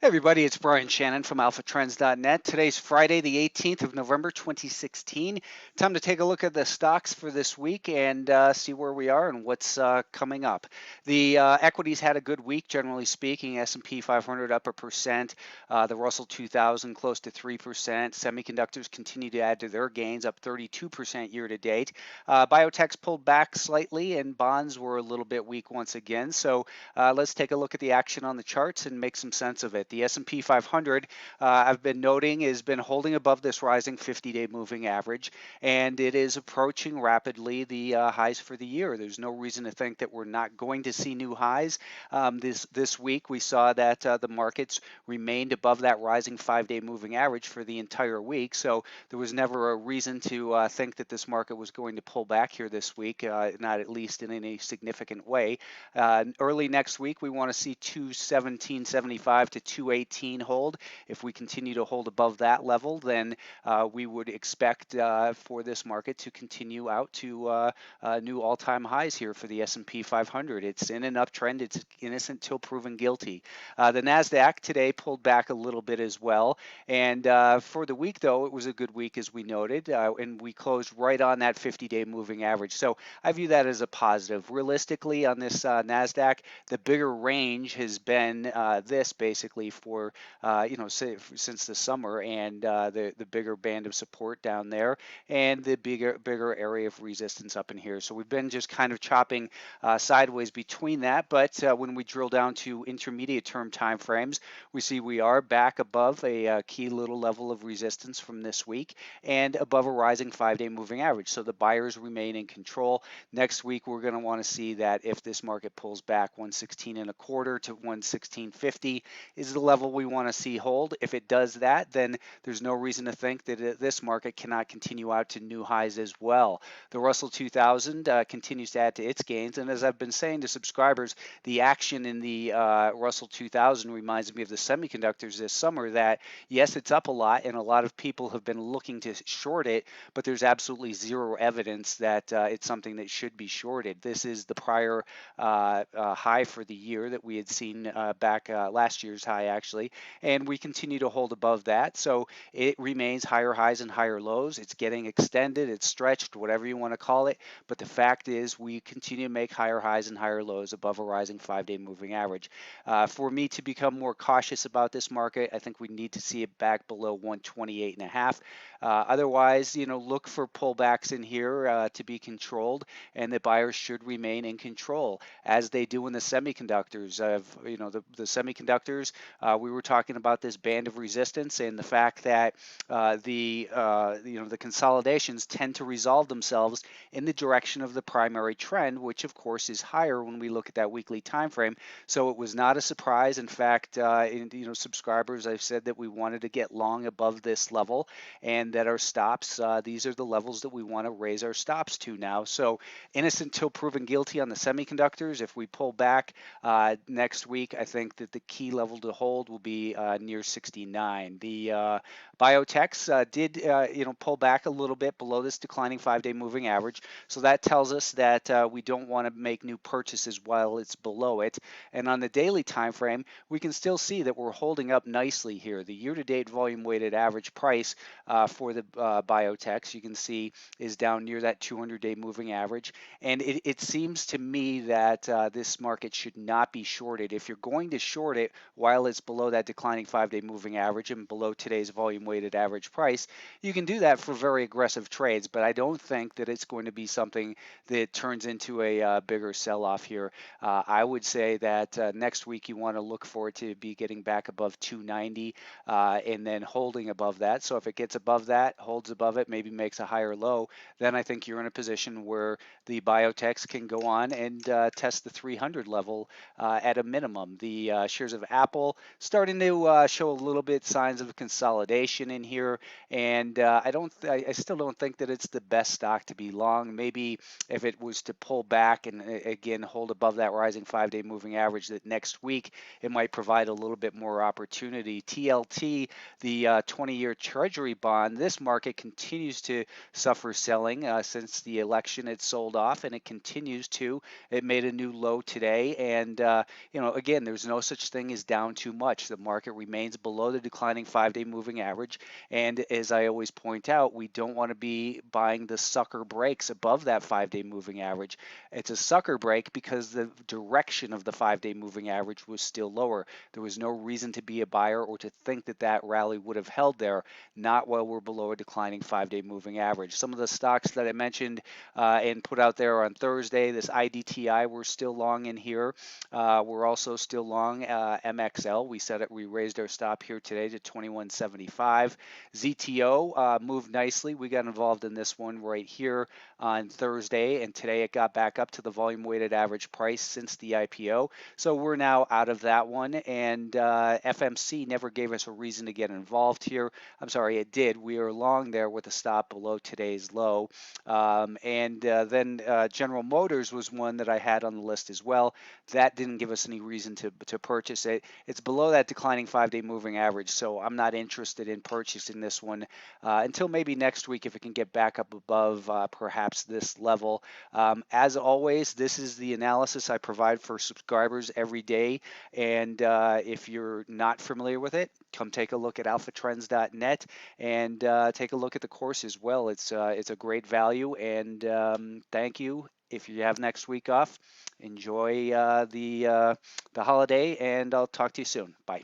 Hey everybody, it's Brian Shannon from alphatrends.net. Today's Friday, the 18th of November, 2016. Time to take a look at the stocks for this week and see where we are and what's coming up. The equities had a good week, generally speaking. S&P 500 up 1%, the Russell 2000 close to 3%. Semiconductors continue to add to their gains, up 32% year to date. Biotechs pulled back slightly, and bonds were a little bit weak once again. So let's take a look at the action on the charts and make some sense of it. The S&P 500, I've been noting, has been holding above this rising 50-day moving average, and it is approaching rapidly the highs for the year. There's no reason to think that we're not going to see new highs. This week, we saw that the markets remained above that rising 5-day moving average for the entire week, so there was never a reason to think that this market was going to pull back here this week, not at least in any significant way. Early next week, we want to see 217.75 to 218 hold. If we continue to hold above that level, then we would expect for this market to continue out to new all-time highs here for the S&P 500. It's in an uptrend. It's innocent till proven guilty. The Nasdaq today pulled back a little bit as well, and for the week, though, it was a good week as we noted, and we closed right on that 50-day moving average. So I view that as a positive. Realistically, on this Nasdaq, the bigger range has been this basically for since the summer, and the bigger band of support down there, and the bigger area of resistance up in here. So we've been just kind of chopping sideways between that. But when we drill down to intermediate term time frames, we see we are back above a key little level of resistance from this week and above a rising 5-day moving average. So the buyers remain in control. Next week, we're going to want to see that if this market pulls back 116 and a quarter to 116.50 is the level we want to see hold. If it does that, then there's no reason to think that this market cannot continue out to new highs as well. The Russell 2000 continues to add to its gains, and as I've been saying to subscribers, the action in the Russell 2000 reminds me of the semiconductors this summer. That yes, it's up a lot, and a lot of people have been looking to short it, but there's absolutely zero evidence that it's something that should be shorted. This is the prior high for the year that we had seen back last year's high, actually, and we continue to hold above that. So it remains higher highs and higher lows. It's getting extended, it's stretched, whatever you want to call it. But the fact is, we continue to make higher highs and higher lows above a rising 5-day moving average. For me to become more cautious about this market, I think we need to see it back below 128.5. Otherwise, look for pullbacks in here to be controlled, and the buyers should remain in control as they do in the semiconductors. The semiconductors, we were talking about this band of resistance and the fact that the consolidations tend to resolve themselves in the direction of the primary trend, which of course is higher when we look at that weekly time frame. So it was not a surprise. In fact, subscribers, I've said that we wanted to get long above this level, and that our stops, these are the levels that we want to raise our stops to now. So innocent till proven guilty on the semiconductors. If we pull back next week, I think that the key level to hold will be near 69. The biotechs did pull back a little bit below this declining 5-day moving average. So that tells us that we don't want to make new purchases while it's below it. And on the daily time frame, we can still see that we're holding up nicely here. The year-to-date volume weighted average price for the biotechs, you can see, is down near that 200-day moving average. And it seems to me that this market should not be shorted. If you're going to short it while it's below that declining 5-day moving average and below today's volume weighted average price, you can do that for very aggressive trades, but I don't think that it's going to be something that turns into a bigger sell-off here. I would say that next week you want to look for it to be getting back above 290 and then holding above that. So if it gets above that, holds above it, maybe makes a higher low, then I think you're in a position where the biotechs can go on and test the 300 level at a minimum. The shares of Apple starting to show a little bit signs of consolidation in here, and I still don't think that it's the best stock to be long. Maybe if it was to pull back and again hold above that rising 5-day moving average, that next week it might provide a little bit more opportunity. TLT, the 20-year Treasury bond, this market continues to suffer selling since the election. It sold off, and it continues to. It made a new low today, and again, there's no such thing as down too too much. The market remains below the declining 5-day moving average. And as I always point out, we don't want to be buying the sucker breaks above that 5-day moving average. It's a sucker break because the direction of the 5-day moving average was still lower. There was no reason to be a buyer or to think that that rally would have held there, not while we're below a declining 5-day moving average. Some of the stocks that I mentioned and put out there on Thursday, this IDTI, we're still long in here. We're also still long MXL. We said it. We raised our stop here today to 21.75. ZTO moved nicely. We got involved in this one right here on Thursday, and today it got back up to the volume weighted average price since the IPO. So we're now out of that one, and FMC never gave us a reason to get involved here. I'm sorry, it did. We are long there with a stop below today's low. And then General Motors was one that I had on the list as well. That didn't give us any reason to purchase it. It's below that declining 5-day moving average, so I'm not interested in purchasing this one until maybe next week if it can get back up above perhaps this level. As always, this is the analysis I provide for subscribers every day, and if you're not familiar with it, come take a look at alphatrends.net and take a look at the course as well. It's a great value, and thank you. If you have next week off, enjoy the holiday, and I'll talk to you soon. Bye.